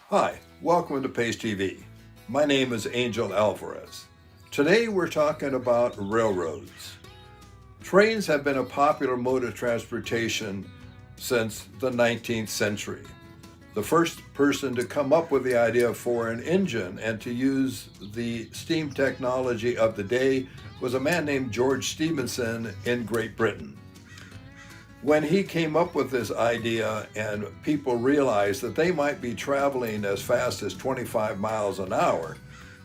Hi, welcome to Pace TV. My name is Angel Alvarez. Today we're talking about railroads. Trains have been a popular mode of transportation since the 19th century. The first person to come up with the idea for an engine and to use the steam technology of the day was a man named George Stephenson in Great Britain. When he came up with this idea and people realized that they might be traveling as fast as 25 miles an hour,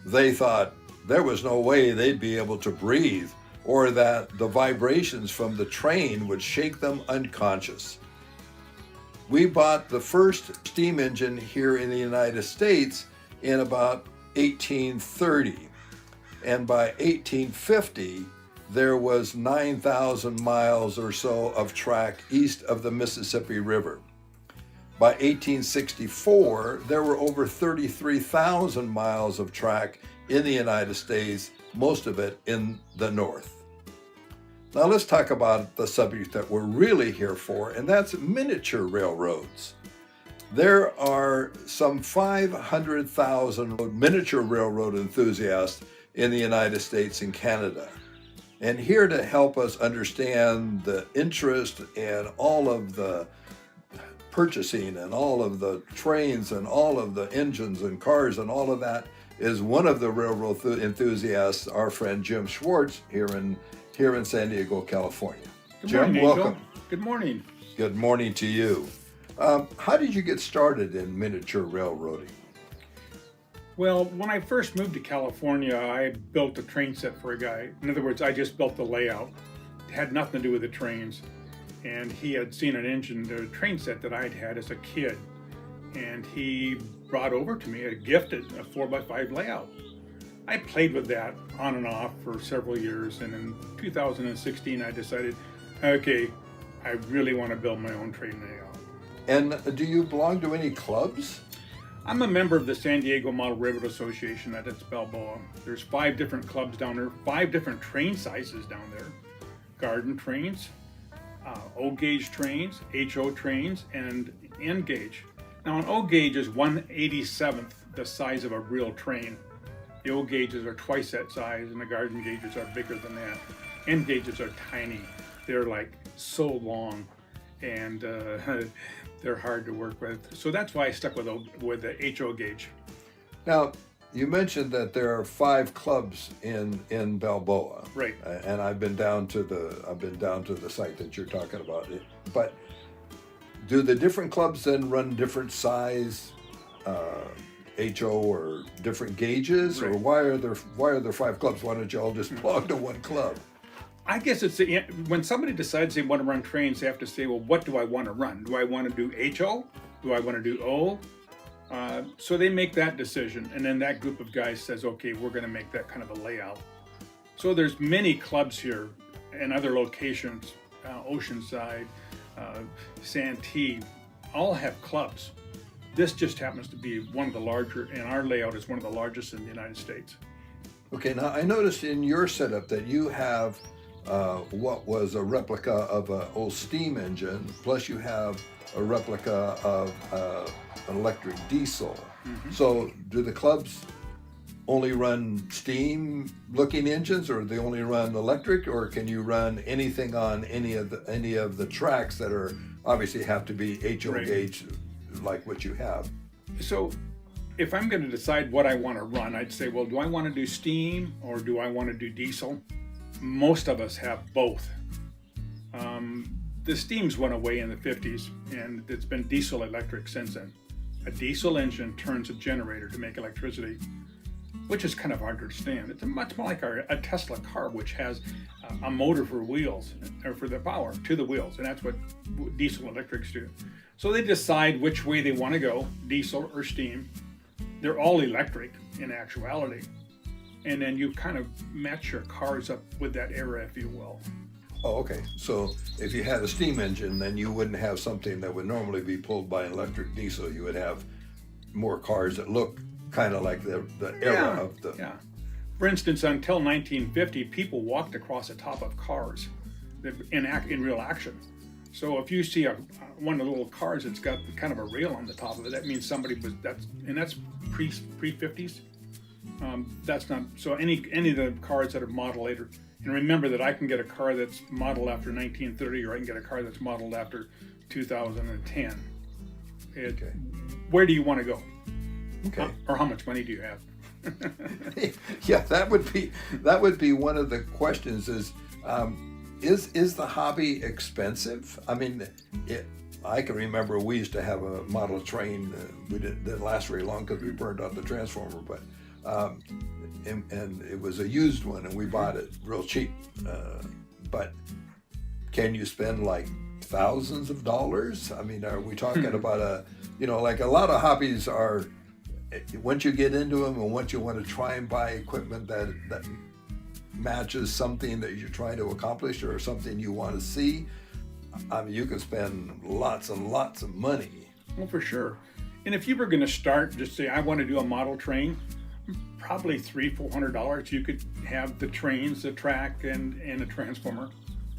they thought there was no way they'd be able to breathe or that the vibrations from the train would shake them unconscious. We bought the first steam engine here in the United States in about 1830, and by 1850, there was 9,000 miles or so of track east of the Mississippi River. By 1864, there were over 33,000 miles of track in the United States, most of it in the north. Now let's talk about the subject that we're really here for, and that's miniature railroads. There are some 500,000 miniature railroad enthusiasts in the United States and Canada. And here to help us understand the interest and all of the purchasing and all of the trains and all of the engines and cars and all of that is one of the railroad enthusiasts, our friend Jim Schwartz here in San Diego, California. Good morning, Jim, welcome. Angel. Good morning. Good morning to you. How did you get started in miniature railroading? Well, when I first moved to California, I built a train set for a guy. In other words, I just built the layout. It had nothing to do with the trains. And he had seen an engine, a train set that I'd had as a kid. And he brought over to me a gifted, a 4x5 layout. I played with that on and off for several years. And in 2016, I decided, okay, I really want to build my own train layout. And do you belong to any clubs? I'm a member of the San Diego Model Railroad Association at its Balboa. There's 5 different clubs down there, 5 different train sizes down there. Garden trains, O-gauge trains, HO trains, and N-gauge. Now an O-gauge is 1/87th the size of a real train. The O-gauges are twice that size and the garden gauges are bigger than that. N-gauges are tiny. They're like so long and they're hard to work with. So that's why I stuck with the HO gauge. Now, you mentioned that there are 5 clubs in Balboa. Right. And I've been down to the site that you're talking about. But do the different clubs then run different size HO or different gauges? Right. Or why are there 5 clubs? Why don't you all just belong to one club? I guess when somebody decides they want to run trains, they have to say, well, what do I want to run? Do I want to do HO? Do I want to do O? So they make that decision, and then that group of guys says, okay, we're going to make that kind of a layout. So there's many clubs here and other locations, Oceanside, Santee, all have clubs. This just happens to be one of the larger, and our layout is one of the largest in the United States. Okay, now I noticed in your setup that you have what was a replica of an old steam engine, plus you have a replica of an electric diesel. Mm-hmm. So do the clubs only run steam-looking engines, or do they only run electric, or can you run anything on any of the tracks that are obviously have to be HO Right. gauge like what you have? So if I'm going to decide what I want to run, I'd say, well, do I want to do steam or do I want to do diesel? Most of us have both. The steams went away in the 50s, and it's been diesel electric since then. A diesel engine turns a generator to make electricity, which is kind of hard to understand. It's much more like a Tesla car, which has a motor for wheels, or for the power to the wheels, and that's what diesel electrics do. So they decide which way they want to go, diesel or steam. They're all electric in actuality. And then you kind of match your cars up with that era, if you will. Oh, okay. So if you had a steam engine, then you wouldn't have something that would normally be pulled by an electric diesel. You would have more cars that look kind of like the era of the... Yeah. For instance, until 1950, people walked across the top of cars in real action. So if you see one of the little cars that's got kind of a rail on the top of it, that means somebody was that's pre 50s. That's not so any of the cars that are modeled later. And remember that I can get a car that's modeled after 1930, or I can get a car that's modeled after 2010. Okay. Where do you want to go? Okay. Or how much money do you have? Yeah, that would be one of the questions. Is the hobby expensive? I mean, I can remember we used to have a model train. We didn't last very long because we burned out the transformer, but and it was a used one, and we bought it real cheap. But can you spend like thousands of dollars? I mean, are we talking about like a lot of hobbies are, once you get into them and once you want to try and buy equipment that matches something that you're trying to accomplish or something you want to see, I mean, you can spend lots and lots of money. Well, for sure. And if you were going to start, just say, I want to do a model train, probably $300-400. You could have the trains, the track, and a transformer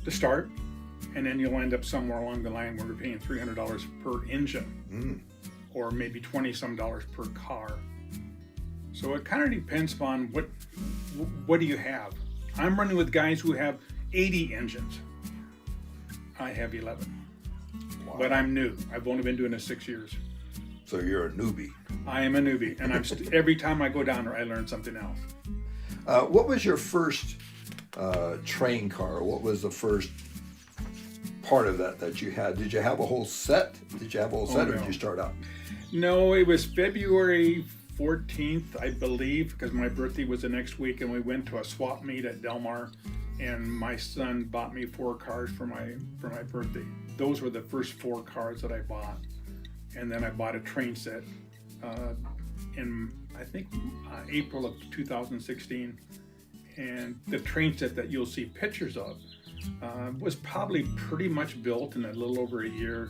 to start. And then you'll end up somewhere along the line where you're paying $300 per engine, or maybe $20-some per car. So it kind of depends upon what do you have. I'm running with guys who have 80 engines. I have 11. Wow. But I'm new. I've only been doing this 6 years. So you're a newbie. I am a newbie, and I'm every time I go down there, I learn something else. What was your first train car? What was the first part of that you had? Did you have a whole set? Or did you start out? No, it was February 14th, I believe, because my birthday was the next week, and we went to a swap meet at Del Mar, and my son bought me 4 cars for my birthday. Those were the first 4 cars that I bought, and then I bought a train set in I think April of 2016, and the train set that you'll see pictures of was probably pretty much built in a little over a year.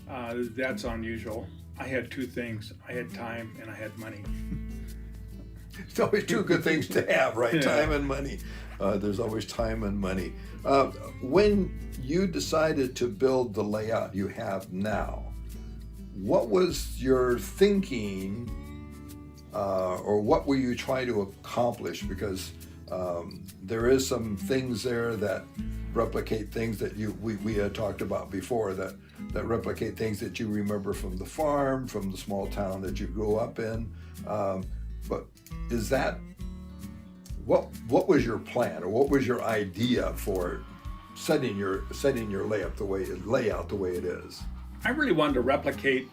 That's unusual. I had 2 things. I had time and I had money. It's always 2 good things to have, right? Yeah. Time and money. There's always time and money. When you decided to build the layout you have now, what was your thinking, or what were you trying to accomplish? Because there is some things there that replicate things that we had talked about before, that replicate things that you remember from the farm, from the small town that you grew up in. But is that what was your plan, or what was your idea for setting your layout the way it is? I really wanted to replicate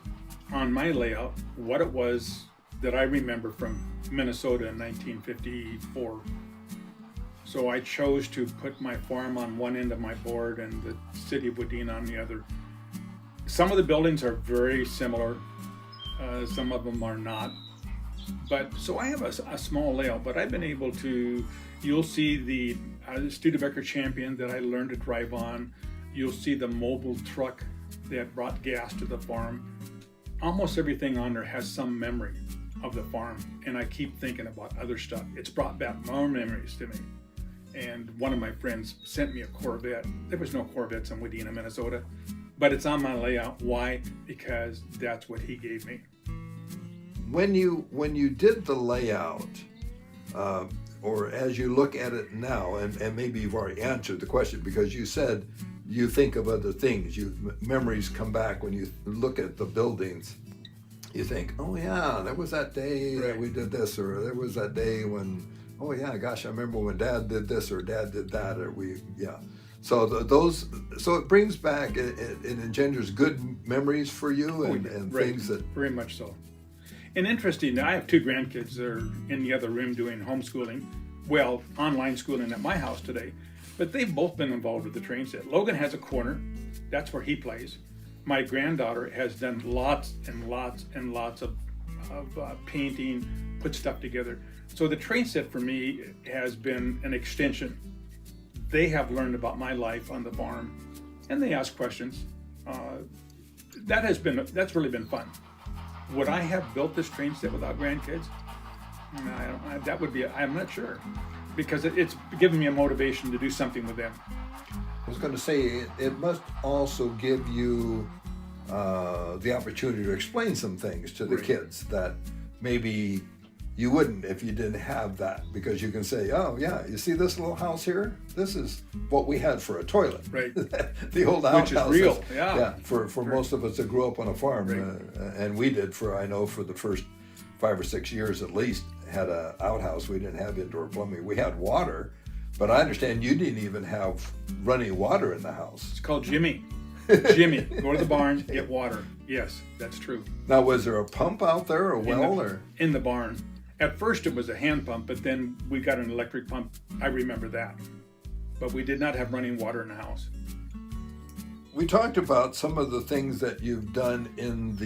on my layout what it was that I remember from Minnesota in 1954. So I chose to put my farm on one end of my board and the city of Wadena on the other. Some of the buildings are very similar, some of them are not. But so I have a small layout, but I've been able to, you'll see the Studebaker Champion that I learned to drive on. You'll see the mobile truck that brought gas to the farm. Almost everything on there has some memory of the farm, and I keep thinking about other stuff. It's brought back more memories to me. And one of my friends sent me a Corvette. There was no Corvettes in Wadena, Minnesota, but it's on my layout. Why? Because that's what he gave me. When you did the layout, or as you look at it now, and maybe you've already answered the question, because you said you think of other things. Memories come back when you look at the buildings. You think, oh yeah, there was that day that we did this, or there was that day when, oh yeah, gosh, I remember when Dad did this or Dad did that, or So so it brings back, it engenders good memories for you, and right. things that. Very much so. And interesting, I have 2 grandkids that are in the other room doing homeschooling, well, online schooling at my house today, but they've both been involved with the train set. Logan has a corner, that's where he plays. My granddaughter has done lots and lots and lots of painting, put stuff together. So the train set for me has been an extension. They have learned about my life on the farm, and they ask questions. That's really been fun. Would I have built this train set without grandkids? I'm not sure, because it's given me a motivation to do something with them. I was going to say, it must also give you the opportunity to explain some things to the Right. kids that maybe you wouldn't if you didn't have that, because you can say, oh yeah, you see this little house here? This is what we had for a toilet. Right. The old Which is outhouses. real, yeah. For most of us that grew up on a farm, Right. and we did for the first 5 or 6 years at least, had a outhouse. We didn't have indoor plumbing. We had water, but I understand you didn't even have running water in the house. It's called Jimmy. Jimmy, go to the barn, get water. Yes, that's true. Now, was there a pump out there, a well, or? In the barn. At first it was a hand pump, but then we got an electric pump. I remember that. But we did not have running water in the house. We talked about some of the things that you've done in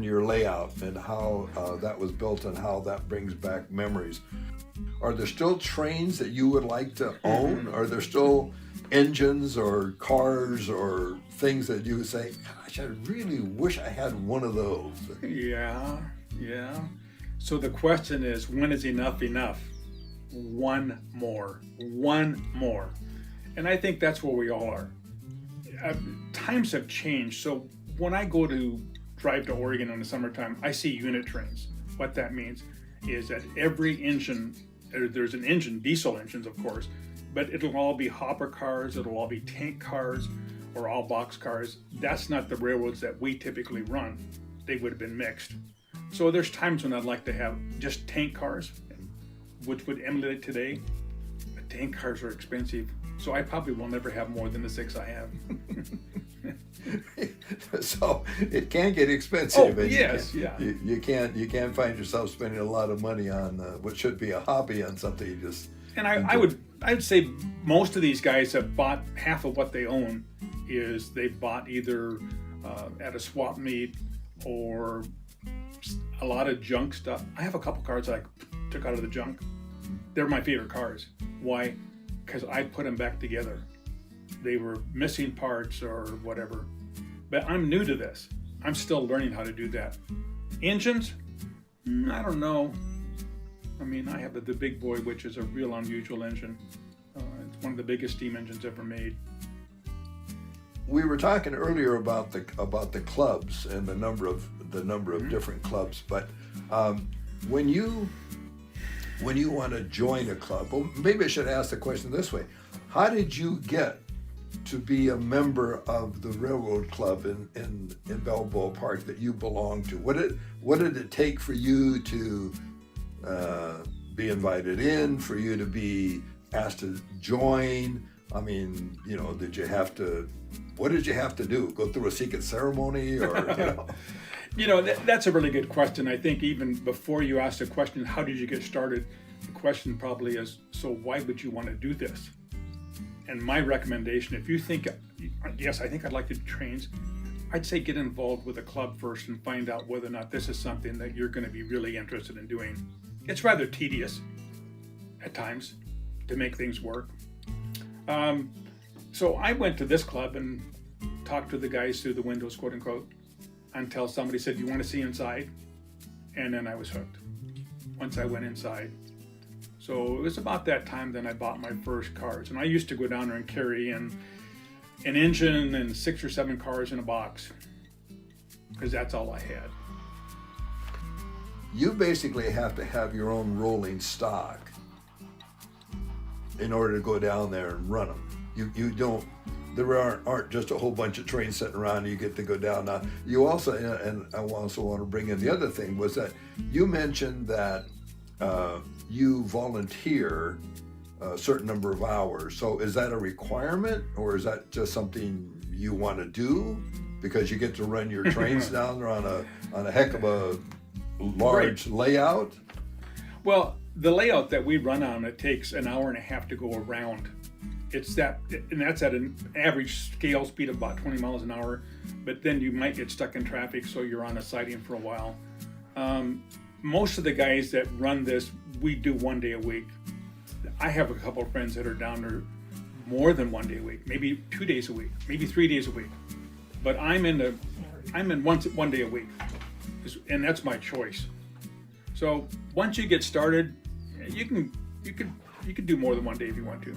your layout and how that was built and how that brings back memories. Are there still trains that you would like to own? Are there still engines or cars or things that you would say, gosh, I really wish I had one of those? Yeah. So the question is, when is enough enough? One more. And I think that's where we all are. Times have changed. So when I go to drive to Oregon in the summertime, I see unit trains. What that means is that every engine, there's an engine, diesel engines of course, but it'll all be hopper cars, it'll all be tank cars, or all box cars. That's not the railroads that we typically run. They would have been mixed. So there's times when I'd like to have just tank cars, which would emulate today. But tank cars are expensive, so I probably will never have more than the 6 I have. So it can get expensive. Oh, and yes, you can't find yourself spending a lot of money on what should be a hobby on something you just. And I'd say most of these guys have bought half of what they own is they bought either at a swap meet or a lot of junk stuff. I have a couple cars that I took out of the junk. They're my favorite cars. Why? Because I put them back together. They were missing parts or whatever. But I'm new to this. I'm still learning how to do that. Engines? I don't know. I mean, I have the big boy, which is a real unusual engine. It's one of the biggest steam engines ever made. We were talking earlier about the clubs and the number of different clubs, but when you want to join a club, well, maybe I should ask the question this way: how did you get to be a member of the railroad club in Balboa Park that you belong to? What did it take for you to be invited in, for you to be asked to join? I mean, did you have to? What did you have to do? Go through a secret ceremony, or That's a really good question. I think even before you ask the question, how did you get started? The question probably is, so why would you want to do this? And my recommendation, if you think, yes, I think I'd like to do trains, I'd say get involved with a club first and find out whether or not this is something that you're going to be really interested in doing. It's rather tedious at times to make things work. So I went to this club and talked to the guys through the windows, quote unquote, until somebody said, "You want to see inside?" And then I was hooked once I went inside. So it was about that time then I bought my first cars. And I used to go down there and carry in an engine and 6 or 7 cars in a box, because that's all I had. You basically have to have your own rolling stock in order to go down there and run them. You don't. There aren't just a whole bunch of trains sitting around and you get to go down. Now, you also, and I also want to bring in the other thing, was that you mentioned that you volunteer a certain number of hours. So is that a requirement, or is that just something you want to do because you get to run your trains down there on a heck of a large layout? Well, the layout that we run on, it takes an hour and a half to go around. And that's at an average scale speed of about 20 miles an hour, but then you might get stuck in traffic, so you're on a siding for a while. Most of the guys that run this, we do 1 day a week. I have a couple of friends that are down there more than 1 day a week, maybe 2 days a week, maybe 3 days a week. But I'm in 1 day a week, and that's my choice. So once you get started, you can do more than 1 day if you want to.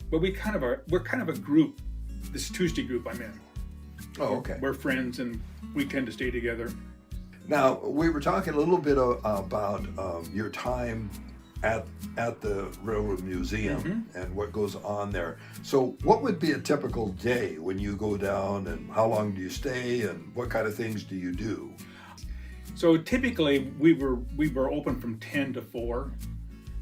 but we're kind of a group. This Tuesday group I'm in. Oh, okay. We're friends and we tend to stay together. Now, we were talking a little bit about your time at the Railroad Museum and what goes on there. So what would be a typical day when you go down, and how long do you stay, and what kind of things do you do? So typically we were open from 10 to 4.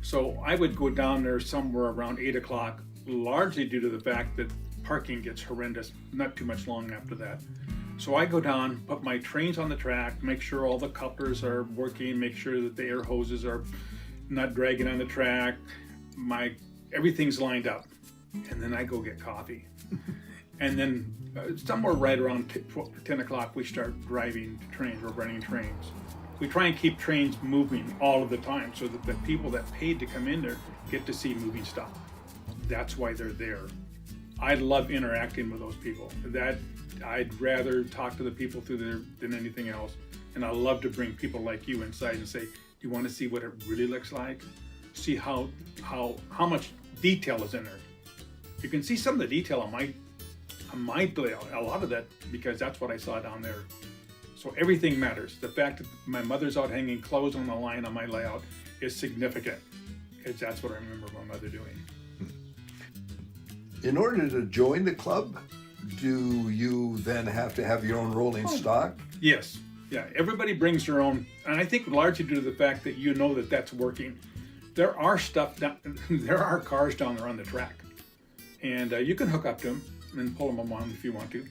So I would go down there somewhere around 8 o'clock, largely due to the fact that parking gets horrendous not too much long after that. So I go down, put my trains on the track, make sure all the couplers are working, make sure that the air hoses are not dragging on the track, everything's lined up. And then I go get coffee. And then somewhere right around 10 o'clock, we start driving trains, we're running trains. We try and keep trains moving all of the time so that the people that paid to come in there get to see moving stuff. That's why they're there. I love interacting with those people. I'd rather talk to the people through there than anything else. And I love to bring people like you inside and say, do you want to see what it really looks like? See how much detail is in there. You can see some of the detail on my layout, a lot of that, because that's what I saw down there. So everything matters. The fact that my mother's out hanging clothes on the line on my layout is significant, because that's what I remember my mother doing. In order to join the club, do you then have to have your own rolling stock? Yes. Yeah, everybody brings their own, and I think largely due to the fact that you know that that's working. There are cars down there on the track, and you can hook up to them and pull them on if you want to,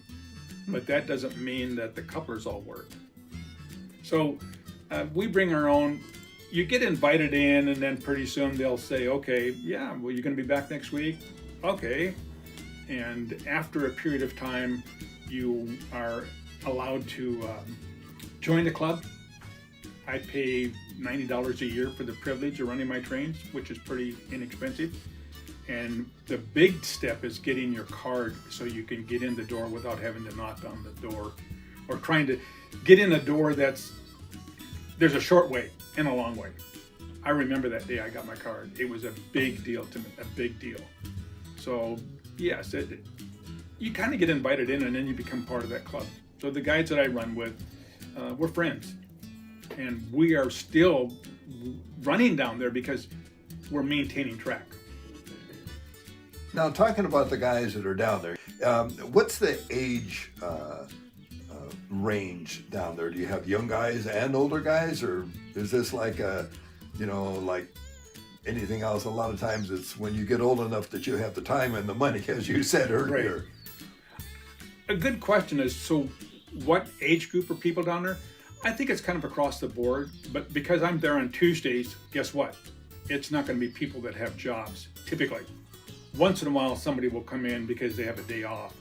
but that doesn't mean that the couplers all work. So we bring our own. You get invited in, and then pretty soon they'll say, okay, yeah, well, you're going to be back next week? Okay. And after a period of time, you are allowed to join the club. I pay $90 a year for the privilege of running my trains, which is pretty inexpensive. And the big step is getting your card so you can get in the door without having to knock on the door, or trying to get in a door there's a short way and a long way. I remember that day I got my card. It was a big deal to me, a big deal. So yes, you kind of get invited in and then you become part of that club. So the guys that I run with, we're friends, and we are still running down there because we're maintaining track. Now, talking about the guys that are down there, what's the age range down there? Do you have young guys and older guys, or is this like like anything else? A lot of times it's when you get old enough that you have the time and the money, as you said earlier. Right. A good question is, so what age group are people down there? I think it's kind of across the board, but because I'm there on Tuesdays, guess what? It's not going to be people that have jobs, typically. Once in a while, somebody will come in because they have a day off.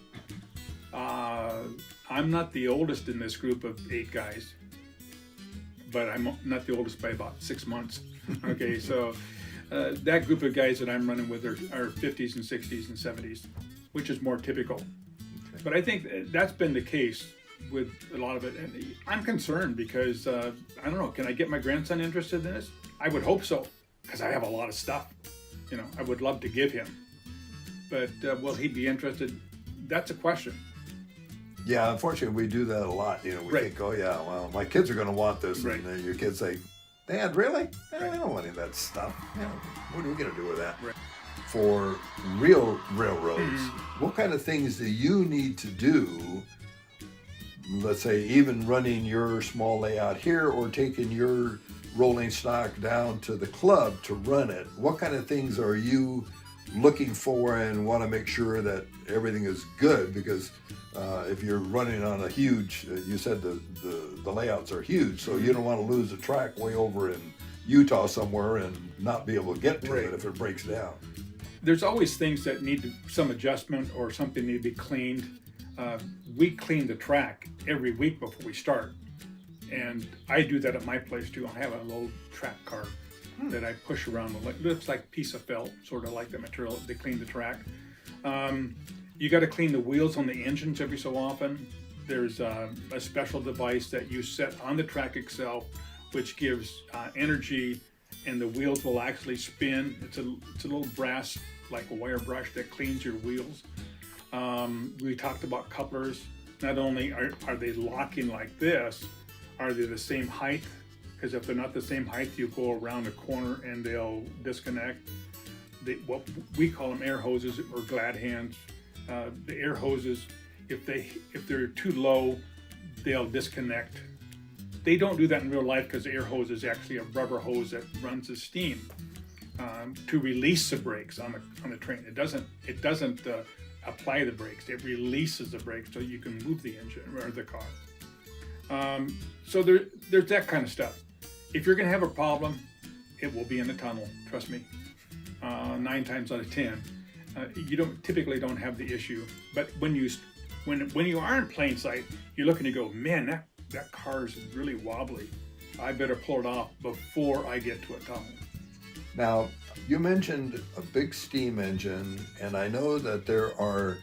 I'm not the oldest in this group of 8 guys, but I'm not the oldest by about 6 months. Okay, so that group of guys that I'm running with are 50s and 60s and 70s, which is more typical. Okay. But I think that's been the case with a lot of it. And I'm concerned because, I don't know, can I get my grandson interested in this? I would hope so, because I have a lot of stuff. I would love to give him. But will he be interested? That's a question. Yeah, unfortunately, we do that a lot. We think, oh yeah, well, my kids are going to want this. Right. And then your kids say, Dad, really? We don't want any of that stuff. What are we going to do with that? Right. For real railroads, what kind of things do you need to do, let's say even running your small layout here or taking your rolling stock down to the club to run it? What kind of things are you looking for and want to make sure that everything is good? Because if you're running on a huge, you said the layouts are huge, so you don't want to lose a track way over in Utah somewhere and not be able to get to it if it breaks down. There's always things that need some adjustment or something need to be cleaned. We clean the track every week before we start, and I do that at my place too. I have a little track car that I push around. It looks like a piece of felt, sort of like the material to clean the track. You got to clean the wheels on the engines every so often. There's a special device that you set on the track itself, which gives energy, and the wheels will actually spin. It's a little brass like a wire brush that cleans your wheels. We talked about couplers. Not only are they locking like this, are they the same height? Because if they're not the same height, you go around a corner and they'll disconnect. What we call them air hoses or glad hands. The air hoses, if they're too low, they'll disconnect. They don't do that in real life because the air hose is actually a rubber hose that runs the steam to release the brakes on the train. It doesn't apply the brakes. It releases the brakes so you can move the engine or the car. So there's that kind of stuff. If you're going to have a problem, it will be in the tunnel. Trust me. 9 times out of 10, you typically don't have the issue. But when you are in plain sight, you look and you go, man, that car is really wobbly. I better pull it off before I get to a tunnel. Now, you mentioned a big steam engine, and I know that there are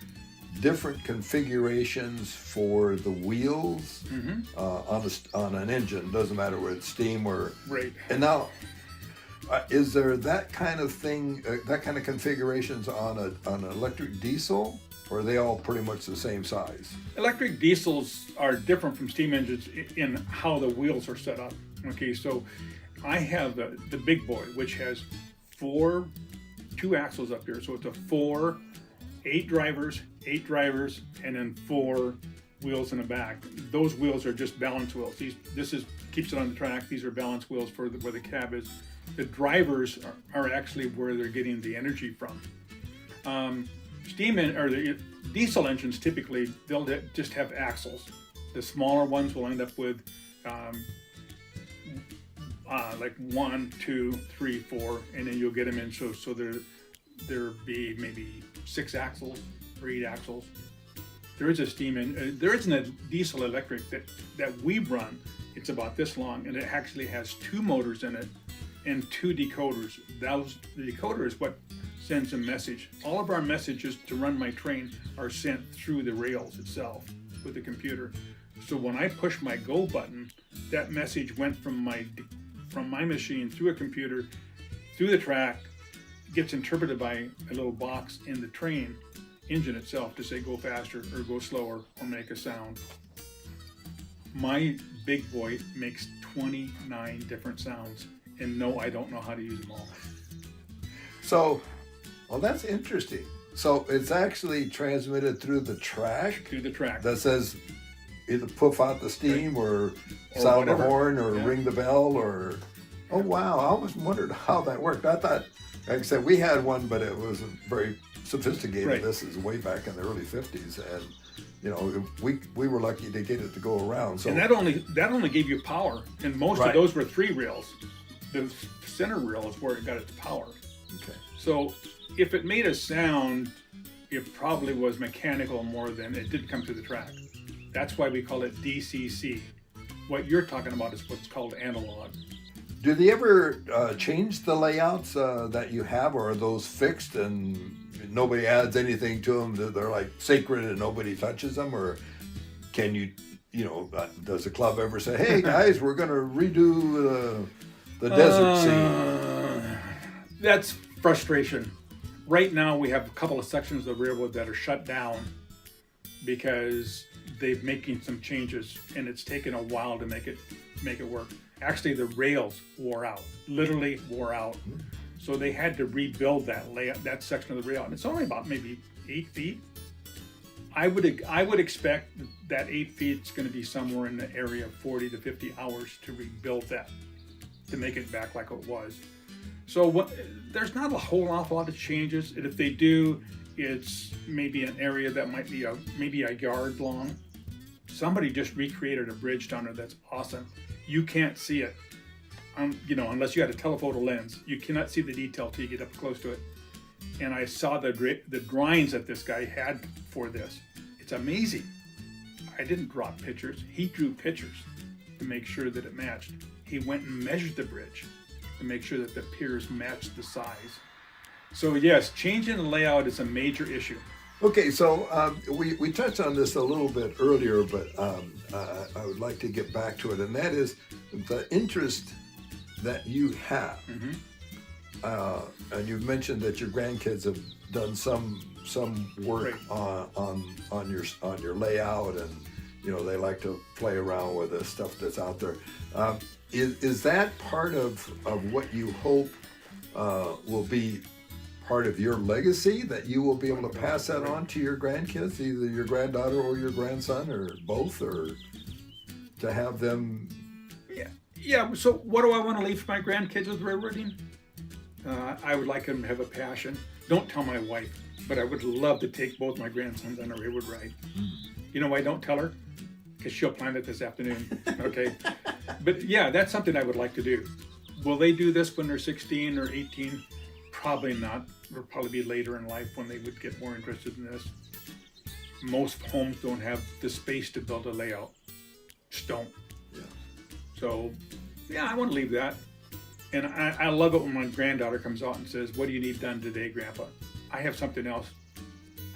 different configurations for the wheels on an engine. Doesn't matter whether it's steam or... Right. And now, is there that kind of thing, that kind of configurations on an electric diesel, or are they all pretty much the same size? Electric diesels are different from steam engines in how the wheels are set up. Okay, so I have the big boy, which has 2 axles up here. So it's a 8 drivers, and then 4 wheels in the back. Those wheels are just balance wheels. This keeps it on the track. These are balance wheels for where the cab is. The drivers are actually where they're getting the energy from. The diesel engines typically they'll just have axles. The smaller ones will end up with like 1, 2, 3, 4, and then you'll get them in so there be maybe 6 axles or 8 axles. There is there isn't a diesel electric that we run. It's about this long, and it actually has 2 motors in it and 2 decoders. The decoder is what sends a message. All of our messages to run my train are sent through the rails itself with the computer. So when I push my go button, that message went from my machine through a computer, through the track, gets interpreted by a little box in the train engine itself to say go faster or go slower or make a sound. My big boy makes 29 different sounds, and no, I don't know how to use them all. So, well, that's interesting. So it's actually transmitted through the track? Through the track. That says either puff out the steam or sound whatever. the horn or ring the bell or... Oh, wow. I always wondered how that worked. I thought, like I said, we had one, but it wasn't very sophisticated. Right. This is way back in the early 50s. And, you know, we were lucky to get it to go around. So, and that only gave you power. And most of those were 3 rails. The center rail is where it got its power. Okay. So if it made a sound, it probably was mechanical more than it did come to the track. That's why we call it DCC. What you're talking about is what's called analog. Do they ever change the layouts that you have, or are those fixed and nobody adds anything to them? They're like sacred and nobody touches them? Or can you does the club ever say, hey guys, we're going to redo the desert scene? That's frustration. Right now we have a couple of sections of the railroad that are shut down because they're making some changes, and it's taken a while to make it work. Actually, the rails wore out, literally wore out. So they had to rebuild that section of the rail, and it's only about maybe 8 feet. I would expect that 8 feet is going to be somewhere in the area of 40 to 50 hours to rebuild that, to make it back like it was. So there's not a whole awful lot of changes, and if they do, it's maybe an area that might be maybe a yard long. Somebody just recreated a bridge down there that's awesome. You can't see it, unless you had a telephoto lens. You cannot see the detail till you get up close to it. And I saw the drawings that this guy had for this. It's amazing. I didn't draw pictures. He drew pictures to make sure that it matched. He went and measured the bridge to make sure that the piers matched the size. So yes, changing the layout is a major issue. Okay, so we touched on this a little bit earlier, but I would like to get back to it, and that is the interest that you have. And you've mentioned that your grandkids have done some work Right. on your layout, and they like to play around with the stuff that's out there. Is that part of what you hope will be part of your legacy, that you will be able to pass that on to your grandkids, either your granddaughter or your grandson, or both, or to have them? Yeah. So what do I want to leave for my grandkids with railroading? I would like them to have a passion. Don't tell my wife, but I would love to take both my grandsons on a railroad ride. You know why I don't tell her? Because she'll plan it this afternoon. Okay. But yeah, that's something I would like to do. Will they do this when they're 16 or 18? Probably not. It'll probably be later in life when they would get more interested in this. Most homes don't have the space to build a layout. Just don't. Yeah. So, yeah, I want to leave that. And I love it when my granddaughter comes out and says, "What do you need done today, Grandpa?" I have something else.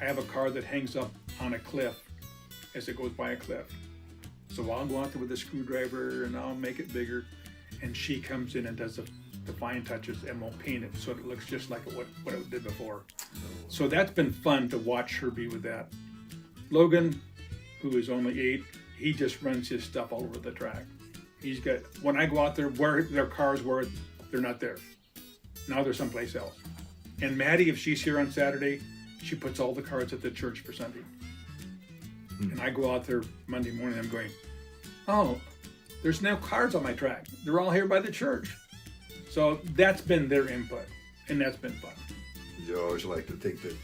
I have a car that hangs up on a cliff as it goes by a cliff. So I'll go out there with a screwdriver and I'll make it bigger. And she comes in and does the fine touches and will paint it so it looks just like what it did before. So that's been fun to watch her be with that. Logan, who is only 8, he just runs his stuff all over the track. He's got, when I go out there, where their cars were, they're not there. Now they're someplace else. And Maddie, if she's here on Saturday, she puts all the cars at the church for Sunday. And I go out there Monday morning, I'm going, oh, there's no cars on my track. They're all here by the church. So that's been their input, and that's been fun. You always like to think that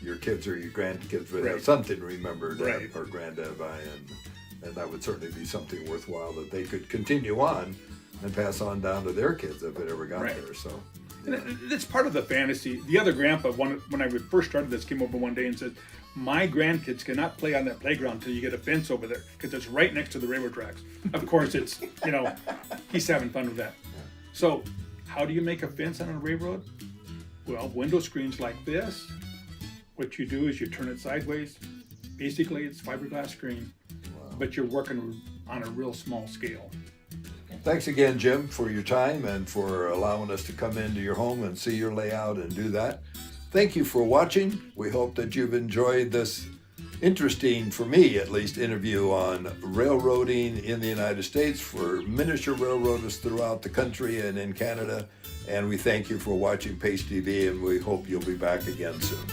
your kids or your grandkids would Right. have something to remember Dad Right. or Granddad by, and that would certainly be something worthwhile that they could continue on and pass on down to their kids if it ever got Right. there. So, And that's part of the fantasy. The other grandpa, when I first started this, came over one day and said, "My grandkids cannot play on that playground until you get a fence over there because it's right next to the railroad tracks." Of course, it's, he's having fun with that. So, how do you make a fence on a railroad? Well, window screens like this. What you do is you turn it sideways. Basically, it's fiberglass screen, but you're working on a real small scale. thanks again, Jim, for your time and for allowing us to come into your home and see your layout and do that. Thank you for watching. We hope that you've enjoyed this interesting, for me at least, interview on railroading in the United States for miniature railroaders throughout the country and in Canada. And we thank you for watching Pace TV, and we hope you'll be back again soon.